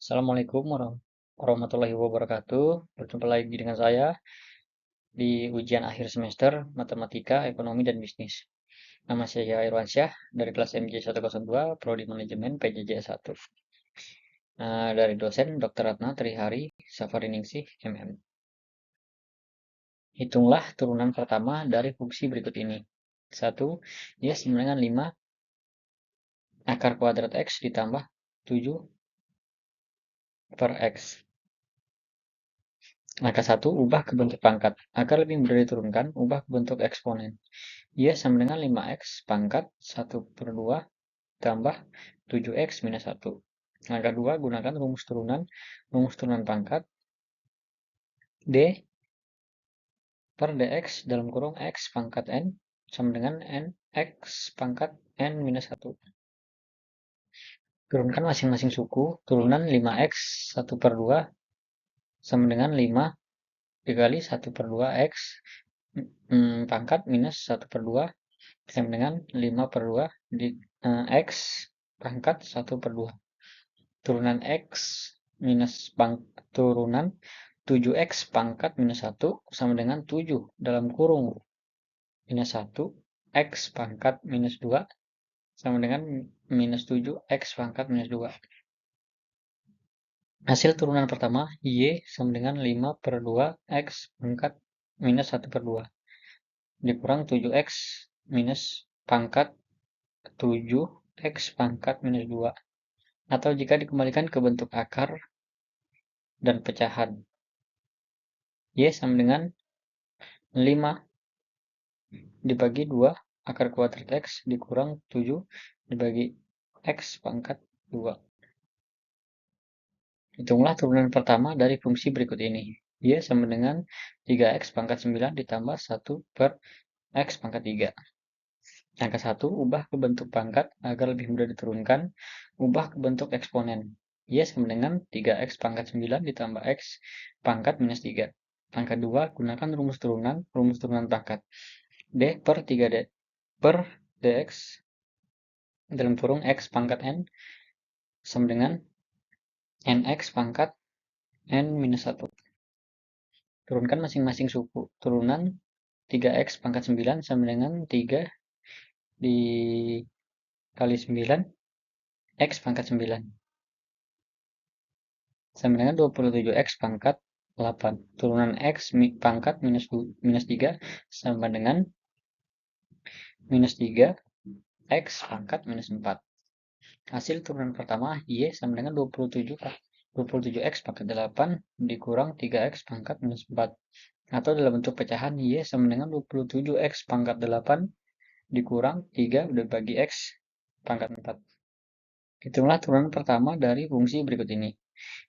Assalamualaikum warahmatullahi wabarakatuh. Berjumpa lagi dengan saya di ujian akhir semester Matematika, Ekonomi, dan Bisnis. Nama saya Irwansyah dari kelas MJ102, Prodi Manajemen PJJ 1. Dari dosen Dr. Ratna Trihari Safariningsih, MM. Hitunglah turunan pertama dari fungsi berikut ini. 1. Y sama dengan 5 akar kuadrat X ditambah 7 per X. Angka 1, ubah ke bentuk pangkat. Agar lebih mudah diturunkan, ubah ke bentuk eksponen. Y sama dengan 5X pangkat 1 per 2 tambah 7X minus 1. Angka 2, gunakan rumus turunan pangkat. D per dx dalam kurung X pangkat N sama dengan NX pangkat N minus 1. Turunkan masing-masing suku. Turunan 5X 1 per 2 sama dengan 5 dikali 1 per 2X pangkat minus 1 per 2 sama dengan 5 per 2 di X pangkat 1 per 2. Turunan X minus turunan 7X pangkat minus 1 sama dengan 7 dalam kurung minus 1 X pangkat minus 2 sama dengan minus 7X pangkat minus 2. Hasil turunan pertama, Y sama dengan 5 per 2 X pangkat minus 1 per 2 dikurang 7X minus pangkat 7X pangkat minus 2. Atau jika dikembalikan ke bentuk akar dan pecahan, Y sama dengan 5 dibagi 2 akar kuadrat X dikurang 7 dibagi X pangkat 2. Hitunglah turunan pertama dari fungsi berikut ini. Y sama dengan 3X pangkat 9 ditambah 1 per X pangkat 3. Angka 1, ubah ke bentuk pangkat agar lebih mudah diturunkan. Ubah ke bentuk eksponen. Y sama dengan 3X pangkat 9 ditambah X pangkat minus 3. Angka 2, gunakan rumus turunan pangkat. D per 3D per dx dalam kurung X pangkat N sama dengan NX pangkat N minus 1. Turunkan masing-masing suku. Turunan 3X pangkat 9 sama dengan 3 dikali 9 X pangkat 9 sama dengan 27X pangkat 8. Turunan X pangkat minus 3 sama dengan minus 3 X pangkat minus 4. Hasil turunan pertama, Y sama dengan 27X pangkat 8 dikurang 3X pangkat minus 4. Atau dalam bentuk pecahan, Y sama dengan 27X pangkat 8 dikurang 3 dibagi X pangkat 4. Hitunglah turunan pertama dari fungsi berikut ini.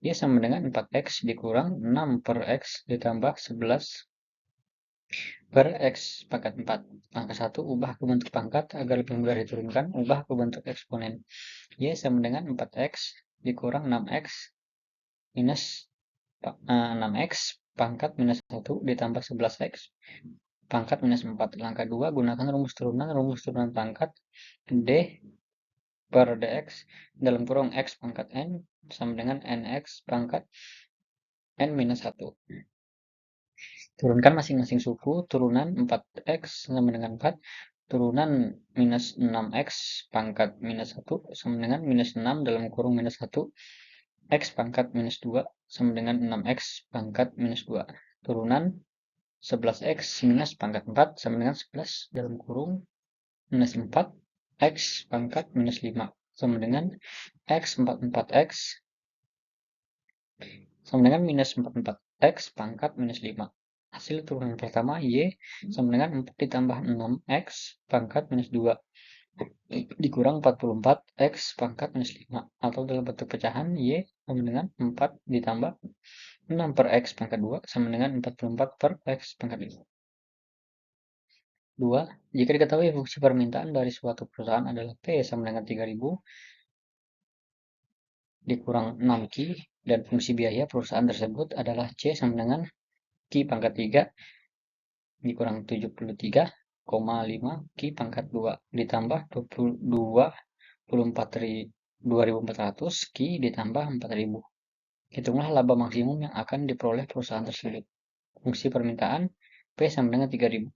Y sama dengan 4X dikurang 6 per X ditambah 11 per X pangkat 4. Angka 1, ubah ke bentuk pangkat agar lebih mudah diturunkan. Ubah ke bentuk eksponen. Y sama dengan 4X dikurang 6X minus 6X pangkat minus 1 ditambah 11X pangkat minus 4. Langkah 2, gunakan rumus turunan pangkat. D per dx dalam kurung X pangkat N sama dengan NX pangkat N minus 1. Turunkan masing-masing suku. Turunan 4X sama dengan 4. Turunan minus 6X pangkat minus 1 sama dengan minus 6 dalam kurung minus 1. X pangkat minus 2 sama dengan 6X pangkat minus 2. Turunan 11X minus pangkat 4 sama dengan 11 dalam kurung minus 4. X pangkat minus 5 sama dengan X 44X sama dengan minus 44X pangkat minus 5. Hasil turunan pertama, Y sama dengan 4 ditambah 6X pangkat minus 2 dikurang 44X pangkat minus 5. Atau dalam bentuk pecahan, Y sama dengan 4 ditambah 6 per X pangkat 2 sama dengan 44 per X pangkat 5. 2. Jika diketahui fungsi permintaan dari suatu perusahaan adalah P sama dengan 3000 dikurang 6Q dan fungsi biaya perusahaan tersebut adalah C sama dengan Q pangkat 3 dikurang 73,5 Q pangkat 2 ditambah 24.400 Q ditambah 4000. Hitunglah laba maksimum yang akan diperoleh perusahaan tersebut. Fungsi permintaan P sama dengan 3000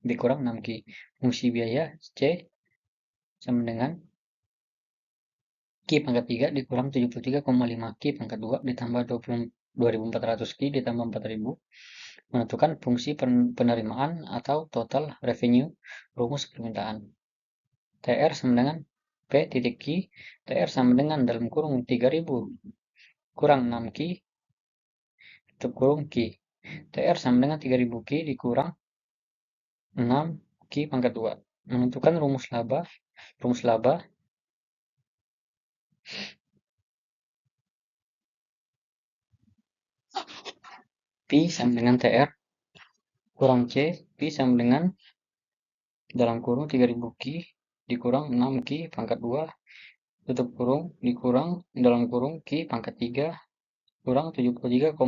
dikurang 6Q. Fungsi biaya C sama dengan Q pangkat 3 dikurang 73,5 Q pangkat 2 ditambah 2400 Q ditambah 4000. Menentukan fungsi penerimaan atau total revenue rumus permintaan. TR sama dengan P titik Q. TR sama dengan dalam kurung 3000 kurang 6Q tutup kurung Q. TR sama dengan 3000 Q dikurang 6 Q pangkat 2. Menentukan rumus laba. Rumus laba P sama dengan TR kurang C. P sama dengan dalam kurung 3000 Q dikurang 6 Q pangkat 2 tutup kurung dikurang dalam kurung Q pangkat 3 kurang 73,5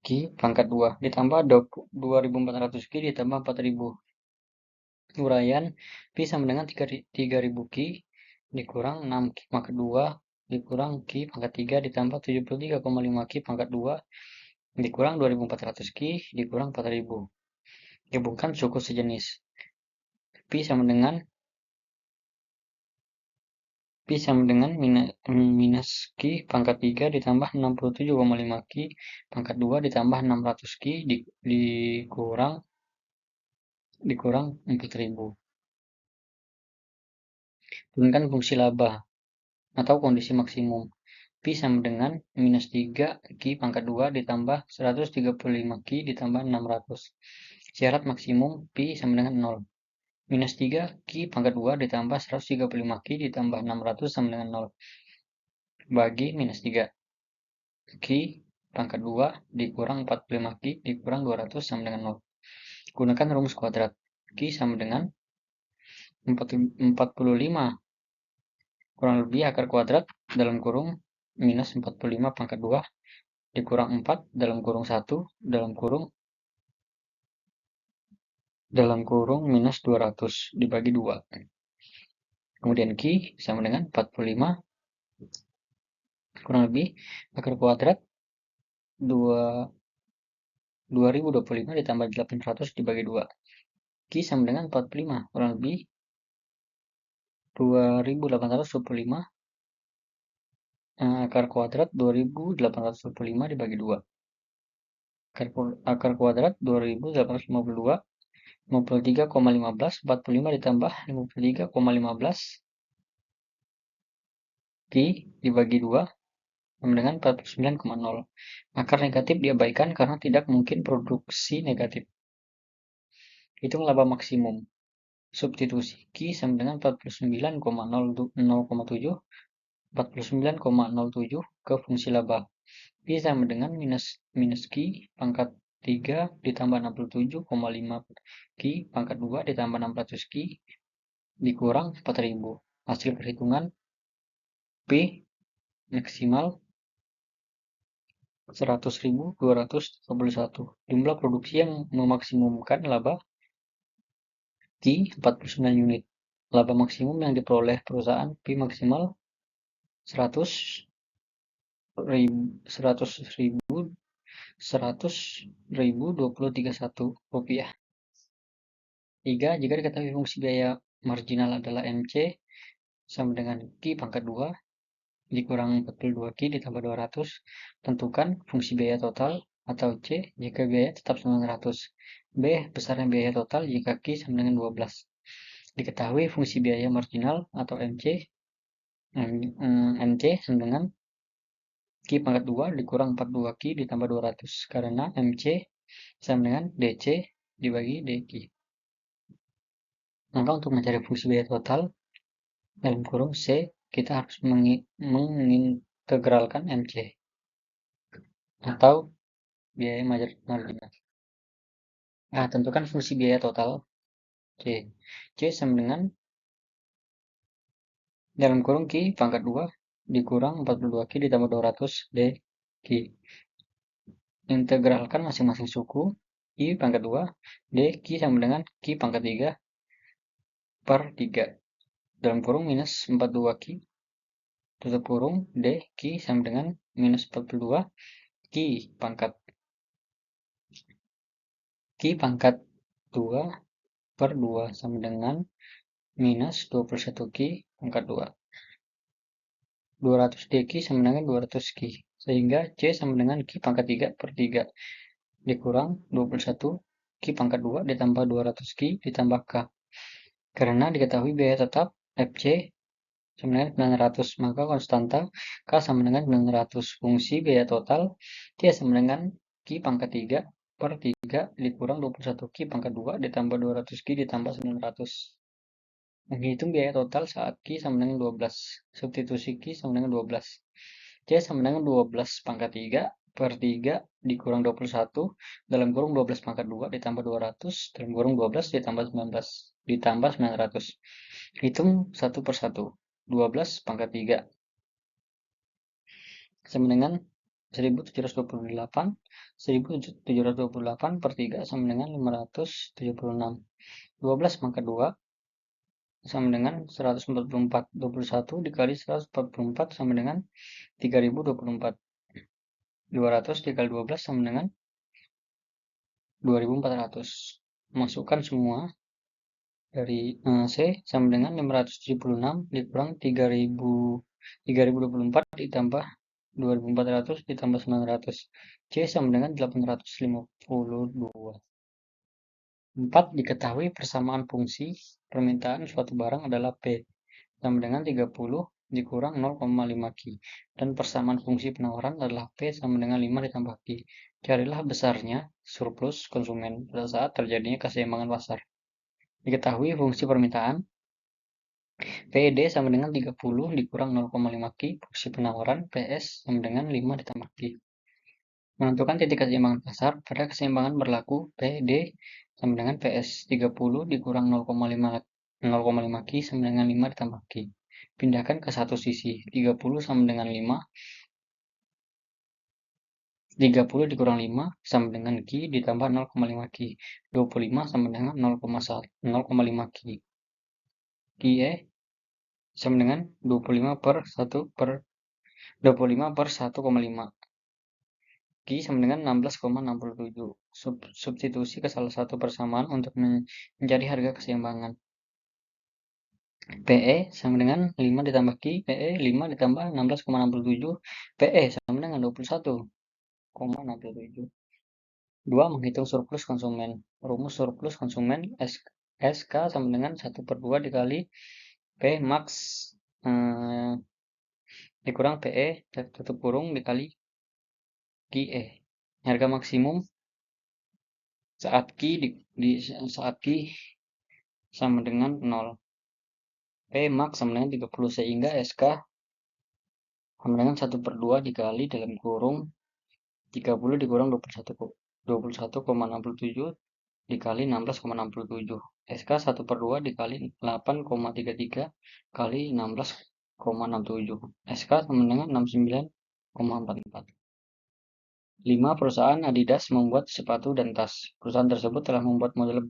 Q pangkat 2 ditambah 2400 Q ditambah 4000. Uraian Pi sama dengan 3000 Q dikurang 6 Q pangkat 2 dikurang Q pangkat 3 ditambah 73,5 Q pangkat 2 dikurang 2400 Q dikurang 4000. Gabungkan suku sejenis. Pi sama dengan minus Q pangkat 3 ditambah 67,5 Q pangkat 2 ditambah 600 Q dikurang 4000. Turunkan fungsi laba atau kondisi maksimum. Pi sama dengan minus 3 Q pangkat 2 ditambah 135 Q ditambah 600. Syarat maksimum Pi sama dengan 0. Minus 3 Q pangkat 2 ditambah 135 Q ditambah 600 sama dengan 0. Bagi minus 3. Q pangkat 2 dikurang 45 Q dikurang 200 sama dengan 0. Gunakan rumus kuadrat. Q sama dengan 45 kurang lebih akar kuadrat dalam kurung minus 45 pangkat 2 dikurang 4 dalam kurung 1 dalam kurung minus 200 dibagi 2. Kemudian Q sama dengan 45 kurang lebih akar kuadrat 2025 ditambah 800 dibagi 2. Q sama dengan 45 kurang lebih 2825 akar kuadrat 2825 dibagi 2. Akar kuadrat 2852 53,15 45 ditambah 53,15 Q dibagi 2 sama dengan 49,0. Akar negatif diabaikan karena tidak mungkin produksi negatif. Hitung laba maksimum. Substitusi Q sama dengan 49,07 ke fungsi laba. Q sama dengan minus Q pangkat 3 ditambah 67,5 Q pangkat 2 ditambah 600 Q dikurang 4000. Hasil perhitungan P maksimal 100.231. Jumlah produksi yang memaksimumkan laba Q 49 unit. Laba maksimum yang diperoleh perusahaan P maksimal 100.02031 rupiah. 3. Jika diketahui fungsi biaya marginal adalah MC sama dengan Q pangkat 2 dikurang 42 Q ditambah 200, tentukan fungsi biaya total atau C jika biaya tetap 900. B. Besarnya biaya total jika Q sama dengan 12. Diketahui fungsi biaya marginal atau MC sama dengan Q pangkat 2 dikurang 42 Q ditambah 200 karena MC sama dengan DC dibagi DQ. Maka untuk mencari fungsi biaya total dalam kurung C kita harus mengintegralkan MC atau biaya marginal. Tentukan fungsi biaya total C. C sama dengan dalam kurung Q pangkat 2 dikurang 42 Q ditambah 200 DQ. Integralkan masing-masing suku I pangkat 2 DQ sama dengan Q pangkat 3 per 3 dalam kurung minus 42 Q tutup kurung, D, Ki sama dengan minus 42, Ki pangkat 2 per 2 sama dengan minus 21 Ki pangkat 2. 200 dq sama dengan 200 Ki. Sehingga C sama dengan Ki pangkat 3 per 3 dikurang 21 Ki pangkat 2 ditambah 200 Ki ditambah K. Karena diketahui biaya tetap FC sama dengan 900, maka konstanta K sama dengan 900. Fungsi biaya total T sama dengan Ki pangkat 3 per 3 dikurang 21 Ki pangkat 2 ditambah 200 Ki ditambah 900. Menghitung biaya total saat Ki sama dengan 12. Substitusi Ki sama dengan 12. C sama dengan 12 pangkat 3 per 3 dikurang 21 dalam kurung 12 pangkat 2 ditambah 200 dalam kurung 12 ditambah 19 ditambah 900. Hitung satu per satu. 12 pangkat 3 sama dengan 1728. 1728 per 3 sama dengan 576. 12 pangkat 2 sama dengan 144. 21 dikali 144 sama dengan 3024. 200 dikali 12 sama dengan 2400. Masukkan semua dari C sama dengan 576 dikurang 3024 ditambah 2400 ditambah 900. C sama dengan 852. 4. Diketahui persamaan fungsi permintaan suatu barang adalah P sama dengan 30 dikurang 0,5 Ki. Dan persamaan fungsi penawaran adalah P sama dengan 5 ditambah Ki. Carilah besarnya surplus konsumen pada saat terjadinya keseimbangan pasar. Diketahui fungsi permintaan PED sama dengan 30 dikurang 0,5 Ki. Fungsi penawaran PS sama dengan 5 ditambah Ki. Menentukan titik keseimbangan pasar pada keseimbangan berlaku PD sama dengan PS. 30 dikurang 0,5 Ki sama dengan 5 ditambah Ki. Pindahkan ke satu sisi. 30 sama dengan 5. 30 dikurang 5 sama dengan Ki ditambah 0,5 Ki. 25 sama dengan 0,5 Ki. Ki sama dengan 25 per 1,5. Ki sama dengan 16,67. Substitusi ke salah satu persamaan untuk mencari harga keseimbangan. PE sama dengan 5 ditambah Ki, PE 5 ditambah 16,67, PE sama dengan 21,67. 2. Menghitung surplus konsumen. Rumus surplus konsumen SK sama dengan 1 per 2 dikali P max dikurang PE tutup kurung dikali QE. Harga maksimum saat Ki sama dengan 0. P max sama dengan 30 sehingga SK sama dengan 1 per 2 dikali dalam kurung 30 dikurang 21,67 dikali 16,67. SK 1 per 2 dikali 8,33 kali 16,67. SK sama dengan 69,44. 5. Perusahaan Adidas membuat sepatu dan tas. Perusahaan tersebut telah membuat model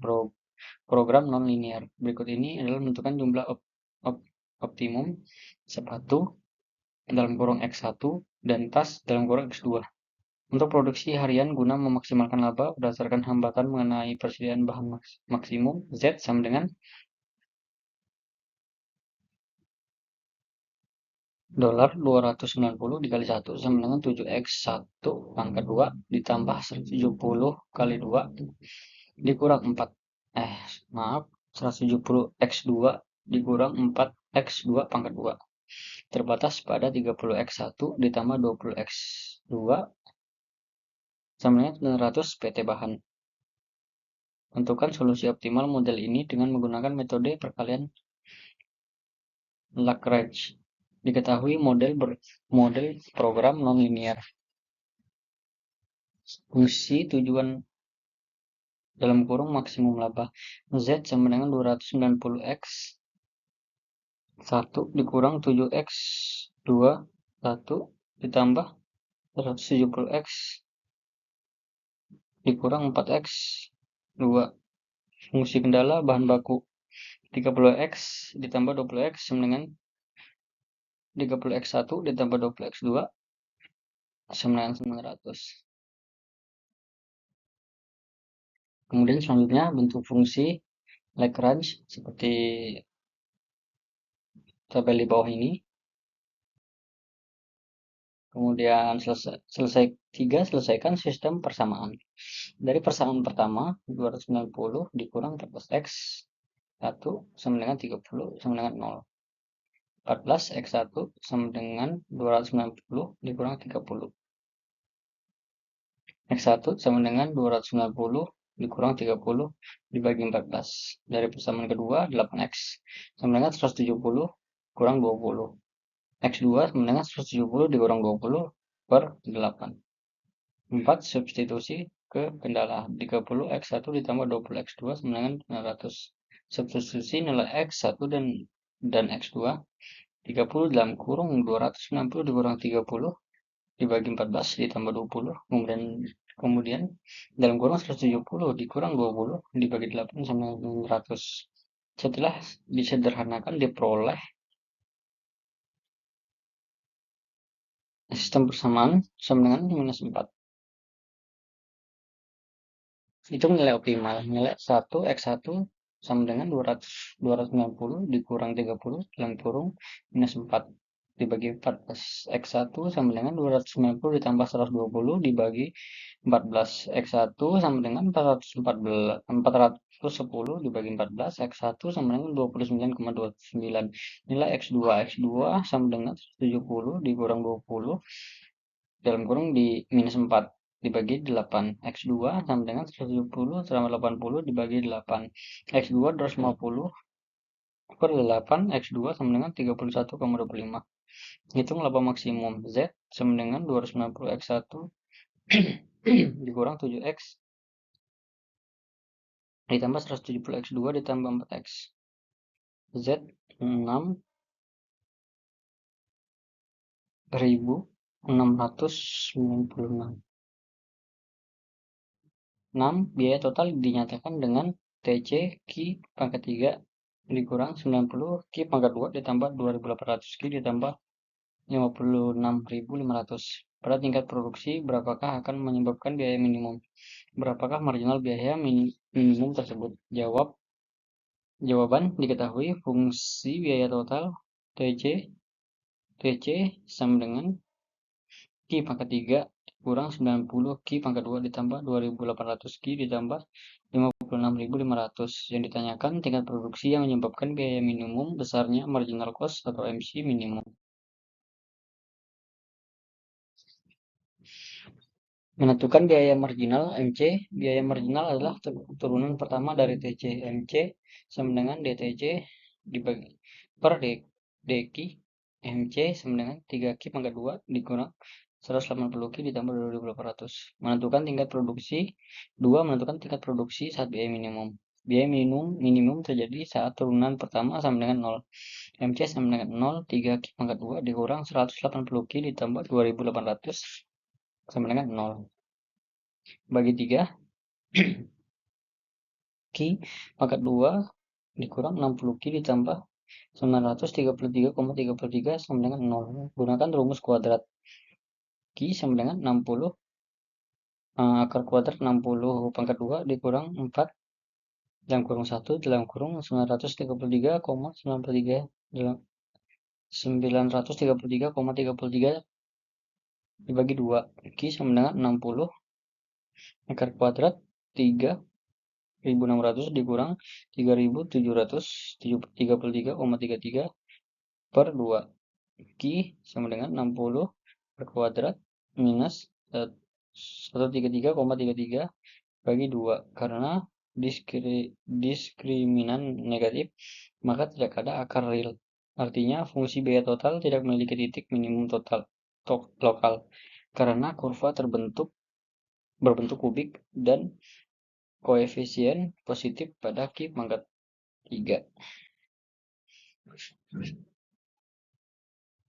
program non-linear. Berikut ini adalah menentukan jumlah optimum sepatu dalam kurung X1 dan tas dalam kurung X2. Untuk produksi harian guna memaksimalkan laba berdasarkan hambatan mengenai persediaan bahan maksimum, Z sama dengan $290 dikali 1 sama dengan 7x1 pangkat 2 ditambah 170 kali 2 dikurang 4. 170x2 dikurang 4x2 pangkat 2. Terbatas pada 30x1 ditambah 20x2 sama dengan 900 PT bahan. Tentukan solusi optimal model ini dengan menggunakan metode perkalian Lagrange. Diketahui model program non-linear. Fungsi tujuan dalam kurung maksimum laba. Z sama dengan 290x 1 dikurang 7x 2 1 ditambah 170x dikurang 4x 2. Fungsi kendala bahan baku 30x ditambah 20x sama dengan 30x1 ditambah 20x2 sama dengan 900. Kemudian selanjutnya bentuk fungsi Lagrange seperti tabel di bawah ini. Kemudian selesaikan sistem persamaan. Dari persamaan pertama, 290 dikurang 14x 1 sama dengan 30 sama dengan 0. 14x1 sama dengan 290 dikurang 30. X1 sama dengan 290 dikurang 30 dibagi 14. Dari persamaan kedua, 8x sama dengan 170 kurang 20. X2 sama dengan 170 dikurang 20 per 8. 4 substitusi ke kendala. 30 X1 ditambah 20 X2 sama dengan 900. Substitusi nilai X1 dan X2. 30 dalam kurung 290 dikurang 30 dibagi 14 ditambah 20. Kemudian dalam kurung 170 dikurang 20 dibagi 8 sama 900. Setelah disederhanakan diperoleh sistem persamaan sama dengan minus 4. Hitung nilai optimal. Nilai 1 X1 sama dengan 290 dikurang 30 dalam kurung minus 4 dibagi 14. X1 sama dengan 290 ditambah 120 dibagi 14. X1 sama dengan 410 dibagi 14. X1 sama dengan 29,29. Nilai X2. X2 sama dengan 170 dikurang 20 dalam kurung di minus 4 dibagi 8. X2 sama dengan 170 sama 80 dibagi 8. X2 250 per 8. X2 sama dengan 31,25. Hitung laba maksimum. Z sama dengan 290 X1 dikurang 7X ditambah 170 X2 ditambah 4X. Z 6.696. 6. Biaya total dinyatakan dengan TC Q pangkat 3 dikurang 90 Q pangkat 2 ditambah 2800 Q ditambah 56.500. Pada tingkat produksi, berapakah akan menyebabkan biaya minimum? Berapakah marginal biaya minimum tersebut? Jawaban diketahui fungsi biaya total TC sama dengan Q pangkat 3 kurang 90 Q pangkat 2 ditambah 2800 Q ditambah 56.500. Yang ditanyakan tingkat produksi yang menyebabkan biaya minimum besarnya marginal cost atau MC minimum. Menentukan biaya marginal MC. Biaya marginal adalah turunan pertama dari TC. MC sama dengan DTC dibagi per DQ. MC sama dengan 3Q pangkat 2 dikurang 180 Q ditambah 2800. Menentukan tingkat produksi. 2. Menentukan tingkat produksi saat biaya minimum. Biaya minimum terjadi saat turunan pertama sama dengan 0. MC sama dengan 0, 3Q pangkat 2 dikurang 180 Q ditambah 2800 sama dengan 0. Bagi 3. Q pangkat 2 dikurang 60 Q ditambah 933,33 sama dengan 0. Gunakan rumus kuadrat. Q sama dengan 60 akar kuadrat 60 pangkat 2 dikurang 4 dalam kurung 1 dalam kurung 933,33 dibagi 2. Q sama dengan 60 akar kuadrat 3.600 dikurang 3.733,33 per 2. Q sama dengan 60 per kuadrat minus 133,33 bagi 2. Karena diskriminan negatif, maka tidak ada akar real. Artinya fungsi biaya total tidak memiliki titik minimum total lokal karena kurva berbentuk kubik dan koefisien positif pada Q pangkat 3.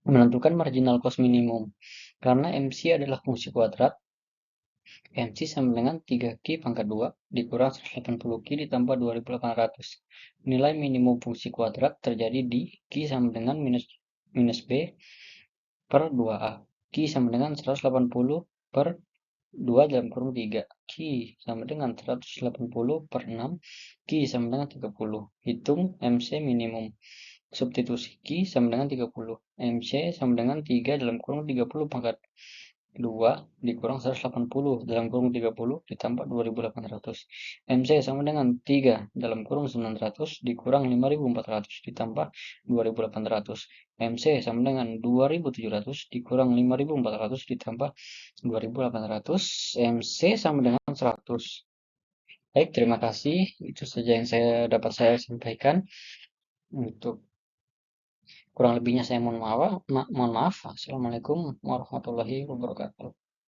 Menentukan marginal cost minimum. Karena MC adalah fungsi kuadrat, MC sama dengan 3Q pangkat 2 dikurang 180 Q ditambah 2800. Nilai minimum fungsi kuadrat terjadi di Q sama dengan minus minus B per 2A. Q sama dengan 180 per 2 dalam kurung 3. Q sama dengan 180 per 6. Q sama dengan 30. Hitung MC minimum. Substitusi Q sama dengan 30. MC sama dengan 3 dalam kurung 30 pangkat 2 dikurang 180 dalam kurung 30 ditambah 2800. MC sama dengan 3 dalam kurung 900 dikurang 5400 ditambah 2800. MC sama dengan 2700 dikurang 5400 ditambah 2800. MC sama dengan 100. Baik, terima kasih. Itu saja yang dapat saya sampaikan. Untuk kurang lebihnya saya mohon maaf. Assalamualaikum warahmatullahi wabarakatuh.